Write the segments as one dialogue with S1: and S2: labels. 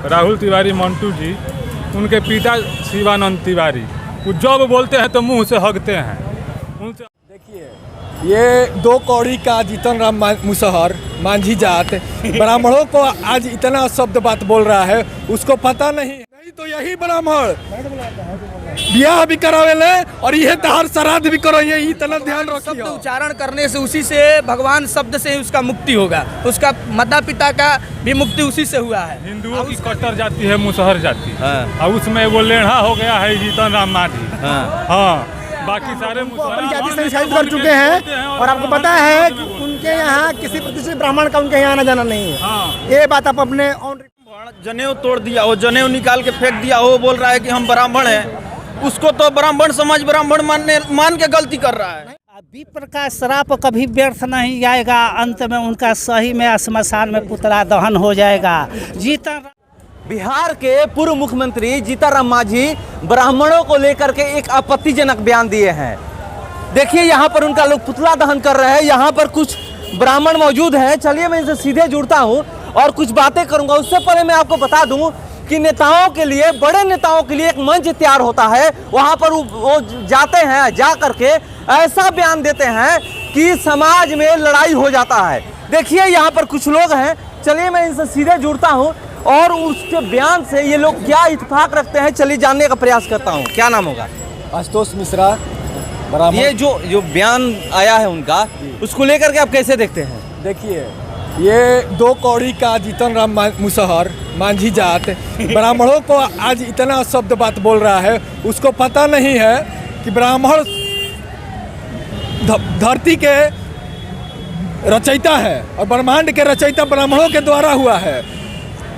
S1: राहुल तिवारी मंटू जी, उनके पिता शिवानंद तिवारी, वो जब बोलते हैं तो मुंह से हगते हैं उनसे।
S2: देखिए, ये दो कौड़ी का जीतन राम मुसहर मांझी जात ब्राह्मणों को आज इतना शब्द बात बोल रहा है, उसको पता नहीं तो यही ब्राह्मण ब्याह भी करावेले और यह तहार श्राद्ध भी करो, ये इतना ध्यान रखिए।
S3: शब्द उच्चारण करने से उसी से भगवान शब्द से ही उसका मुक्ति होगा, उसका माता पिता का भी मुक्ति उसी से हुआ है।
S1: हिंदुओं की कट्टर जाति है मुसहर जाति, और उसमें वो लेढ़ा हो गया है जीतन राम मांझी। हाँ, बाकी सारे
S4: जाति से निष्कासित कर चुके हैं और आपको पता है कि उनके यहाँ किसी प्रतिष्ठित ब्राह्मण का उनके यहाँ आना जाना नहीं है। ये बात आप अपने
S5: जनेऊ तोड़ दिया, वो जनेऊ निकाल के फेंक दिया, वो बोल रहा है कि हम ब्राह्मण हैं, उसको तो ब्राह्मण समाज ब्राह्मण मान के गलती कर रहा है।
S6: अभी प्रकाश श्राप कभी व्यर्थ नहीं जाएगा, अंत में उनका सही में श्मशान में पुतला दहन हो जाएगा।
S7: बिहार के पूर्व मुख्यमंत्री जीतन राम मांझी ब्राह्मणों को लेकर के एक आपत्तिजनक बयान दिए हैं। देखिए, यहाँ पर उनका लोग पुतला दहन कर रहे हैं, यहाँ पर कुछ ब्राह्मण मौजूद हैं। चलिए मैं इनसे सीधे जुड़ता हूँ और कुछ बातें करूंगा। उससे पहले मैं आपको बता दूं कि नेताओं के लिए, बड़े नेताओं के लिए एक मंच तैयार होता है, वहां पर वो जाते हैं, जा करके ऐसा बयान देते हैं कि समाज में लड़ाई हो जाता है। देखिए, यहाँ पर कुछ लोग हैं, चलिए मैं इनसे सीधे जुड़ता हूँ और उसके बयान से ये लोग क्या इत्तेफाक रखते हैं, चलिए जानने का प्रयास करता हूँ। क्या नाम होगा?
S2: आशुतोष मिश्रा।
S7: ये जो बयान आया है उनका, उसको लेकर के आप कैसे देखते हैं?
S2: देखिए, ये दो कौड़ी का जीतन राम मुसहर मांझी जात ब्राह्मणों को आज इतना शब्द बात बोल रहा है, उसको पता नहीं है कि ब्राह्मण धरती के रचयिता है और ब्रह्मांड के रचयिता ब्राह्मणों के द्वारा हुआ है।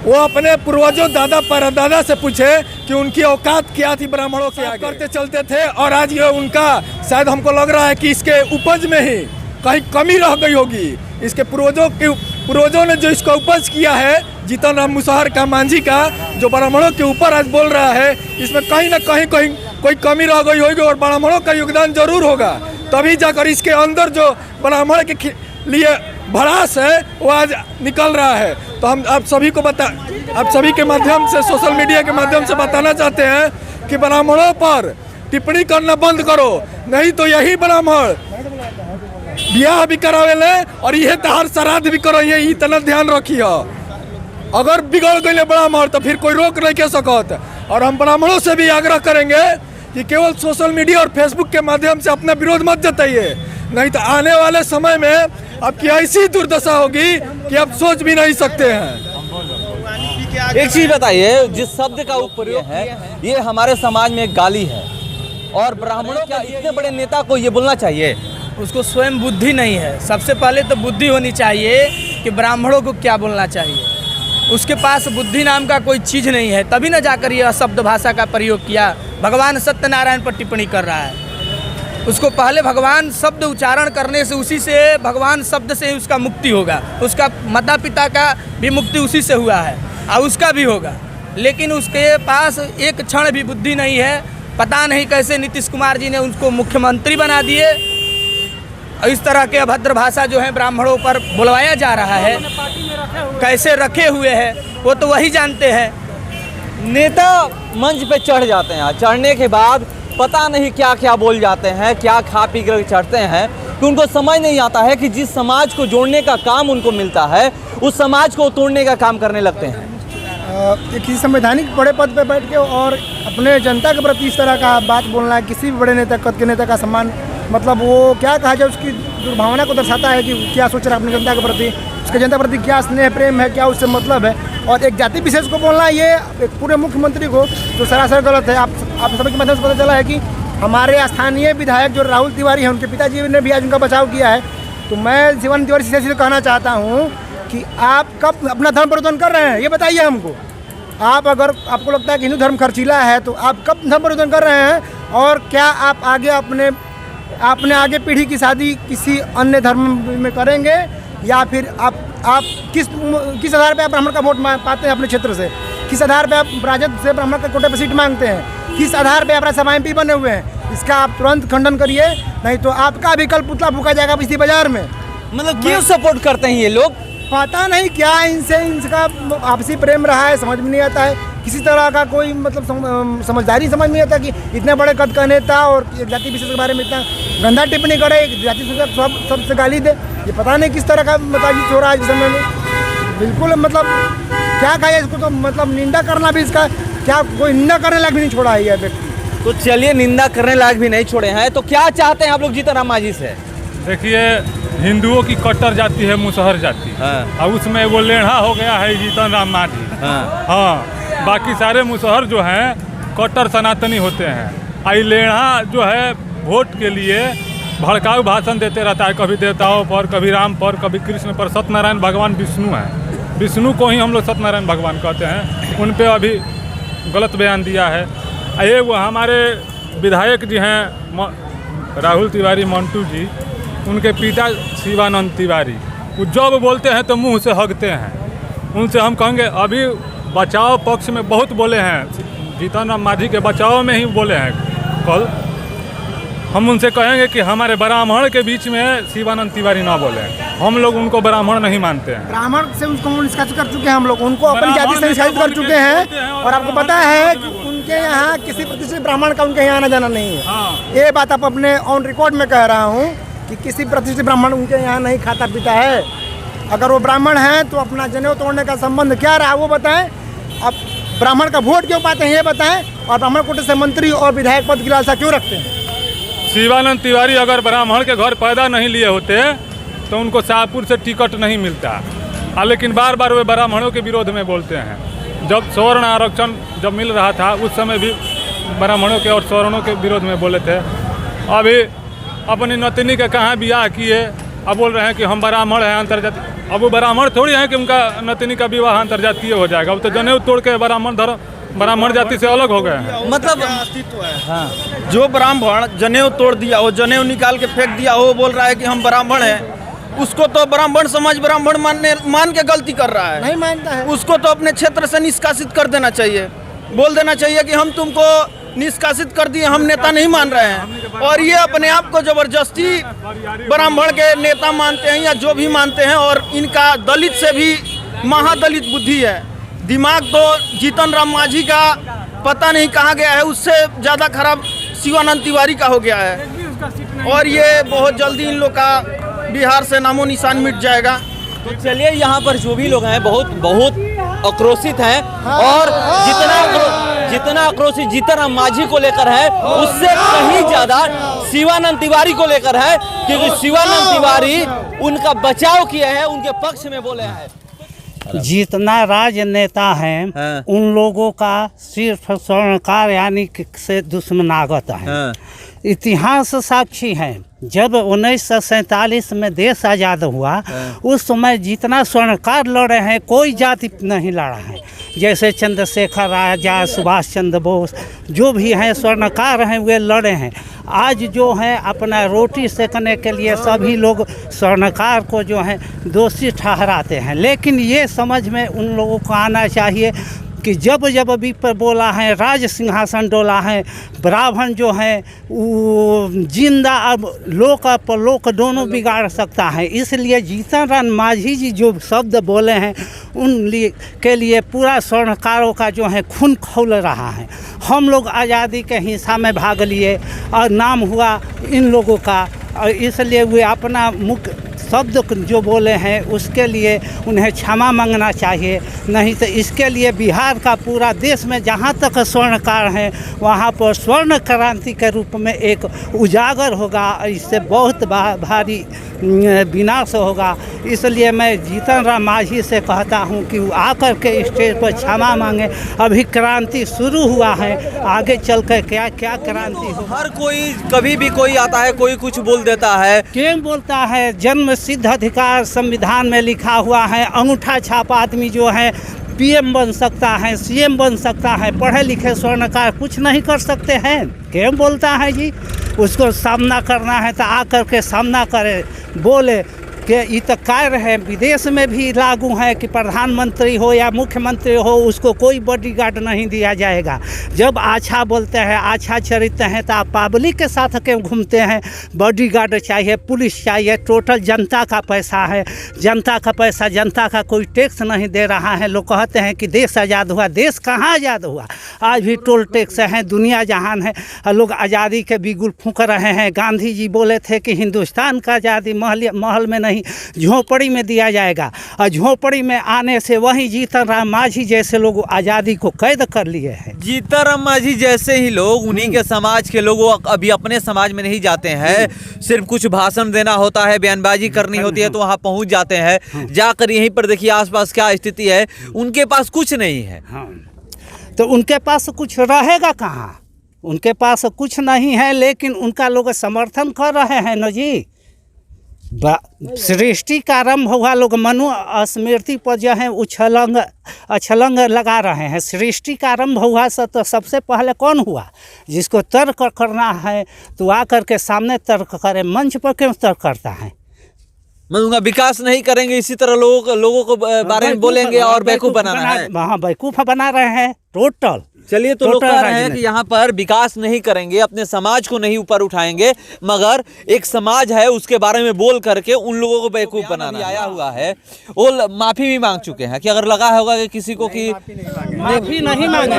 S2: वो अपने पूर्वजों, दादा परदादा से पूछे कि उनकी औकात क्या थी ब्राह्मणों के आगे करते चलते थे, और आज ये उनका शायद हमको लग रहा है कि इसके उपज में ही कहीं कमी रह गई होगी। इसके पूर्वजों ने जो इसको उपज किया है, जीतन राम मुसहर का, मांझी का, जो ब्राह्मणों के ऊपर आज बोल रहा है, इसमें कहीं ना कहीं कोई कमी रह गई होगी और ब्राह्मणों का योगदान जरूर होगा, तभी जाकर इसके अंदर जो ब्राह्मण के लिए भड़ास है वो आज निकल रहा है। तो हम आप सभी के माध्यम से, सोशल मीडिया के माध्यम से बताना चाहते हैं कि ब्राह्मणों पर टिप्पणी करना बंद करो, नहीं तो यही ब्राह्मण ब्याह भी करावेले और यह तहार श्राद्ध भी करो, ये इतना ध्यान रखिए। अगर बिगड़ गए ब्राह्मण तो फिर कोई रोक नहीं कर सकत। और हम ब्राह्मणों से भी आग्रह करेंगे कि केवल सोशल मीडिया और फेसबुक के माध्यम से अपना विरोध मत जताइए, नहीं तो आने वाले समय में आपकी ऐसी दुर्दशा होगी कि आप सोच भी नहीं सकते हैं।
S7: एक चीज बताइए, जिस शब्द का प्रयोग है ये हमारे समाज में एक गाली है, और ब्राह्मणों क्या इतने बड़े नेता को ये बोलना चाहिए?
S3: उसको स्वयं बुद्धि नहीं है। सबसे पहले तो बुद्धि होनी चाहिए कि ब्राह्मणों को क्या बोलना चाहिए। उसके पास बुद्धि नाम का कोई चीज़ नहीं है, तभी न जाकर यह शब्द भाषा का प्रयोग किया। भगवान सत्यनारायण पर टिप्पणी कर रहा है, उसको पहले भगवान शब्द उच्चारण करने से, उसी से भगवान शब्द से ही उसका मुक्ति होगा, उसका माता पिता का भी मुक्ति उसी से हुआ है और उसका भी होगा। लेकिन उसके पास एक क्षण भी बुद्धि नहीं है। पता नहीं कैसे नीतीश कुमार जी ने उसको मुख्यमंत्री बना दिए। इस तरह के अभद्र भाषा जो है ब्राह्मणों पर बुलवाया जा रहा है, कैसे रखे हुए हैं वो तो वही जानते हैं।
S7: नेता मंच पे चढ़ जाते हैं, चढ़ने के बाद पता नहीं क्या क्या बोल जाते हैं, क्या खा पी कर चढ़ते हैं कि उनको समझ नहीं आता है कि जिस समाज को जोड़ने का काम उनको मिलता है, उस समाज को तोड़ने का काम करने लगते हैं।
S4: किसी संवैधानिक बड़े पद पे बैठ के और अपने जनता के प्रति इस तरह का बात बोलना, किसी भी बड़े नेता, कद के नेता का सम्मान, मतलब वो क्या कहा जाए, उसकी दुर्भावना को दर्शाता है कि क्या सोच रहा है अपनी जनता के प्रति, उसके जनता के प्रति क्या स्नेह प्रेम है, क्या उससे मतलब है। और एक जाति विशेष को बोलना, ये एक पूरे मुख्यमंत्री को जो सरासर गलत है। आप सभी के माध्यम से पता चला है कि हमारे स्थानीय विधायक जो राहुल तिवारी हैं, उनके पिताजी ने भी आज उनका बचाव किया है। तो मैं शिवानंद तिवारी से कहना चाहता हूँ कि आप कब अपना धर्म परिवर्तन कर रहे हैं, ये बताइए हमको। आप अगर आपको लगता है कि हिंदू धर्म खर्चीला है, तो आप कब धर्म परिवर्तन कर रहे हैं? और क्या आप आगे अपने आगे पीढ़ी की शादी किसी अन्य धर्म में करेंगे, या फिर आप किस आधार पे आप ब्राह्मण का वोट पाते हैं अपने क्षेत्र से? किस आधार पे आप राजद से ब्राह्मण का कोटे पर सीट मांगते हैं? किस आधार पे आप राज्यसभा MP बने हुए हैं? इसका आप तुरंत खंडन करिए, नहीं तो आपका भी कल पुतला फूका जाएगा इसी बाजार में।
S7: मतलब क्यों सपोर्ट करते हैं ये लोग?
S4: पता नहीं क्या इनसे इनका आपसी प्रेम रहा है, समझ में नहीं आता है। किसी तरह का कोई मतलब समझदारी समझ में नहीं आता कि इतने बड़े कद का नेता और एक जाति विशेष के बारे में इतना गंदा टिप्पणी करे, एक जाति विशेष सबसे गाली दे। ये पता नहीं किस तरह का मतलब हो रहा है इस समय में। बिल्कुल मतलब क्या कहा इसको, तो मतलब निंदा करना भी इसका क्या कोई निंदा करने लायक भी नहीं छोड़ा है यह व्यक्ति।
S7: तो चलिए, निंदा करने लायक भी नहीं छोड़े हैं, तो क्या चाहते हैं आप लोग जीतन राम मांझी से?
S1: देखिए, हिंदुओं की कट्टर जाति है मुसहर जाति, और उसमें वो लेढ़ा हो गया है जीतन राम मांझी। हाँ, बाकी सारे मुसहर जो हैं कट्टर सनातनी होते हैं। आई लेढ़ा जो है वोट के लिए भड़काऊ भाषण देते रहता है, कभी देवताओं पर, कभी राम पर, कभी कृष्ण पर। सत्यनारायण भगवान विष्णु हैं, विष्णु को ही हम लोग सत्यनारायण भगवान कहते हैं। उन पे अभी गलत बयान दिया है। ये वो हमारे विधायक जी हैं राहुल तिवारी मंटू जी, उनके पिता शिवानंद तिवारी, वो जब बोलते हैं तो मुंह से हगते हैं। उनसे हम कहेंगे, अभी बचाव पक्ष में बहुत बोले हैं, जीतन राम मांझी के बचाव में ही बोले हैं कल। हम उनसे कहेंगे कि हमारे ब्राह्मण के बीच में शिवानंद तिवारी ना बोले, हम लोग उनको ब्राह्मण नहीं मानते हैं।
S4: ब्राह्मण से उनको निष्कासित कर चुके हैं हम लोग, उनको अपनी जाति से निष्कासित कर चुके हैं। और आपको पता है कि उनके यहाँ किसी प्रतिष्ठित ब्राह्मण का उनके यहाँ आना जाना नहीं है।
S1: हाँ।
S4: ये बात आप अपने ऑन रिकॉर्ड में कह रहा हूँ कि किसी प्रतिष्ठित ब्राह्मण उनके यहाँ नहीं खाता पीता है। अगर वो ब्राह्मण हैं तो अपना जनेऊ तोड़ने का संबंध क्या रहा वो बताएं। अब ब्राह्मण का वोट क्यों पाते हैं ये बताएं, और ब्राह्मण कोटे से मंत्री और विधायक पद की लालसा क्यों रखते हैं।
S1: शिवानंद तिवारी अगर ब्राह्मण के घर पैदा नहीं लिए होते तो उनको शाहपुर से टिकट नहीं मिलता। लेकिन बार बार वे ब्राह्मणों के विरोध में बोलते हैं। जब स्वर्ण आरक्षण जब मिल रहा था उस समय भी ब्राह्मणों के और स्वर्णों के विरोध में बोले थे। अभी अपनी नतनी के कहाँ ब्याह किए, अब बोल रहे हैं कि हम ब्राह्मण हैं अंतर्जातीय। अब वो ब्राह्मण थोड़ी हैं कि उनका नतनी का विवाह अंतर्जातीय हो जाएगा। अब तो जनेऊ तोड़ के ब्राह्मण जाति से अलग हो गए हैं।
S5: मतलब अस्तित्व है। हाँ। जो ब्राह्मण जनेऊ तोड़ दिया, वो जनेऊ निकाल के फेंक दिया, वो बोल रहा है कि हम ब्राह्मण हैं, उसको तो ब्राह्मण समाज ब्राह्मण मान के गलती कर रहा है,
S4: नहीं मानता है।
S5: उसको तो अपने क्षेत्र से निष्कासित कर देना चाहिए, बोल देना चाहिए कि हम तुमको निष्कासित कर दिए, हम नेता नहीं मान रहे हैं। और ये अपने आप को जबरदस्ती ब्राह्मण के नेता मानते हैं या जो भी मानते हैं, और इनका दलित से भी महादलित बुद्धि है। दिमाग तो जीतन राम मांझी का पता नहीं कहाँ गया है, उससे ज़्यादा खराब शिवानंद तिवारी का हो गया है। और ये बहुत जल्दी इन लोग का बिहार से नामो निशान मिट जाएगा।
S7: तो चलिए, यहाँ पर जो भी लोग हैं बहुत आक्रोशित हैं, और जितना आक्रोशित जीतन राम मांझी को लेकर है उससे कहीं ज्यादा शिवानंद तिवारी को लेकर है, क्योंकि शिवानंद तिवारी उनका बचाव किए हैं, उनके पक्ष में बोले हैं।
S6: जितना राजनेता हैं उन लोगों का सिर्फ स्वर्णकार यानी से दुश्मनागत है। इतिहास साक्षी है, जब 1947 में देश आज़ाद हुआ उस समय जितना स्वर्णकार लड़े हैं कोई जाति नहीं लड़ा है। जैसे चंद्रशेखर आज़ाद, सुभाष चंद्र बोस, जो भी हैं स्वर्णकार हैं वे लड़े हैं। आज जो है अपना रोटी सेकने के लिए सभी लोग स्वर्णकार को जो है दोषी ठहराते हैं। लेकिन ये समझ में उन लोगों को आना चाहिए कि जब जब भी पर बोला है राज सिंहासन डोला है, ब्राह्मण जो है वो जिंदा अब लोक परलोक दोनों बिगाड़ सकता है। इसलिए जीतन राम मांझी जी जो शब्द बोले हैं के लिए पूरा स्वर्णकारों का जो है खून खौल रहा है। हम लोग आज़ादी के हिस्सा में भाग लिए और नाम हुआ इन लोगों का, और इसलिए वे अपना मुख्य शब्द जो बोले हैं उसके लिए उन्हें क्षमा मांगना चाहिए। नहीं तो इसके लिए बिहार का पूरा देश में जहाँ तक स्वर्णकार हैं वहाँ पर स्वर्ण क्रांति के रूप में एक उजागर होगा, इससे बहुत भारी विनाश होगा। इसलिए मैं जीतन राम मांझी से कहता हूँ कि वो आकर के स्टेज पर क्षमा मांगे। अभी क्रांति शुरू हुआ है, आगे चल कर क्या क्या क्रांति हो।
S7: हर कोई कभी भी कोई आता है, कोई कुछ बोल देता है।
S6: क्यों बोलता है? जन्म सिद्ध अधिकार संविधान में लिखा हुआ है। अंगूठा छाप आदमी जो है पीएम बन सकता है, सीएम बन सकता है, पढ़े लिखे स्वर्णकार कुछ नहीं कर सकते हैं। क्यों बोलता है जी? उसको सामना करना है तो आकर के सामना करे, बोले। के ये तो कार्य है, विदेश में भी लागू है कि प्रधानमंत्री हो या मुख्यमंत्री हो उसको कोई बॉडीगार्ड नहीं दिया जाएगा। जब अच्छा बोलते हैं, अच्छा चरित्र हैं तो आप पब्लिक के साथ क्यों घूमते हैं? बॉडीगार्ड चाहिए, पुलिस चाहिए। टोटल जनता का पैसा है, जनता का पैसा, जनता का कोई टैक्स नहीं दे रहा है। लोग कहते हैं कि देश आज़ाद हुआ, देश कहाँ आज़ाद हुआ? आज भी टोल टैक्स है, दुनिया जहान है, लोग आज़ादी के बिगुल फूंक रहे हैं। गांधी जी बोले थे कि हिंदुस्तान का आज़ादी महल में नहीं झोपड़ी में दिया जाएगा, और झोपड़ी में आने से वही जीतन राम मांझी जैसे लोग आज़ादी को कैद कर लिए हैं।
S7: जीतन राम मांझी जैसे ही लोग, उन्हीं के समाज के लोग अभी अपने समाज में नहीं जाते हैं, सिर्फ कुछ भाषण देना होता है, बयानबाजी करनी होती है तो वहाँ पहुँच जाते हैं। जाकर यहीं पर देखिए आसपास क्या स्थिति है, उनके पास कुछ नहीं है।
S6: हाँ, तो उनके पास कुछ रहेगा कहाँ? उनके पास कुछ नहीं है, लेकिन उनका लोग समर्थन कर रहे हैं न जी। सृष्टि का आरंभ हुआ, लोग मनु स्मृति पर जो है उछलंग लगा रहे हैं। सृष्टि का आरंभ हुआ तो सबसे पहले कौन हुआ? जिसको तर्क करना है तो आकर के सामने तर्क करे, मंच पर क्यों तर्क करता है?
S7: मैं विकास नहीं करेंगे, इसी तरह लोगों को बारे में बोलेंगे और बेवकूफ़ बनाना है।
S6: हाँ, बेवकूफ़ बना रहे हैं टोटल।
S7: चलिए, तो लोग कह रहे हैं कि यहाँ पर विकास नहीं करेंगे, अपने समाज को नहीं ऊपर उठाएंगे, मगर एक समाज है उसके बारे में बोल करके उन लोगों को बेवकूफ़ बनाना आया हुआ है। वो माफ़ी भी मांग चुके हैं कि अगर लगा होगा कि किसी को कि
S6: माफ़ी नहीं मांगे,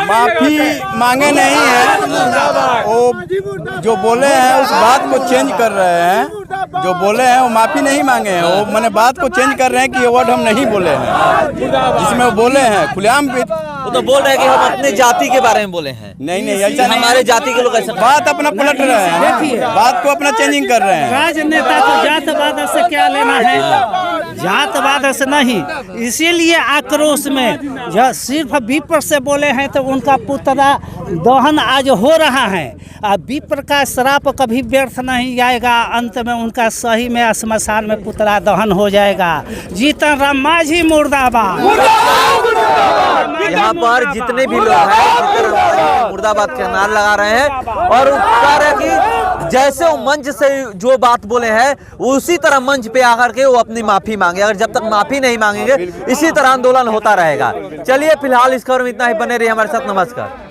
S8: माफ़ी मांगे नहीं है, वो जो बोले हैं उस बात को चेंज कर रहे हैं। जो बोले हैं वो माफ़ी नहीं मांगे हैं, वो मैंने बात को चेंज कर रहे हैं कि ये वर्ड हम नहीं बोले हैं, जिसमें वो बोले हैं खुलेआम।
S7: वो तो बोल रहे हैं कि हम अपने जाति के बारे में बोले हैं।
S8: नहीं, ऐसा नहीं,
S7: हमारे जाति के लोग ऐसा
S8: बात अपना पलट रहे हैं, बात को अपना चेंजिंग कर रहे हैं।
S6: राजनेता को जातवाद से क्या लेना है? जातवाद से नहीं, इसीलिए आक्रोश में जो सिर्फ विप्र से बोले हैं तो उनका पुतला दहन आज हो रहा है। विप्र का श्राप कभी व्यर्थ नहीं जाएगा, अंत में उनका सही में श्मशान में पुतला दहन हो जाएगा। जीतन राम मांझी मुर्दाबाद।
S7: यहाँ पर जितने भी लोग हैं मुर्दाबाद के नारा लगा रहे हैं और कह रहे हैं कि जैसे वो मंच से जो बात बोले हैं उसी तरह मंच पे आकर के वो अपनी माफी मांगे। अगर जब तक माफी नहीं मांगेंगे इसी तरह आंदोलन होता रहेगा। चलिए, फिलहाल इस खबर में इतना ही। बने रहिए हमारे साथ। नमस्कार।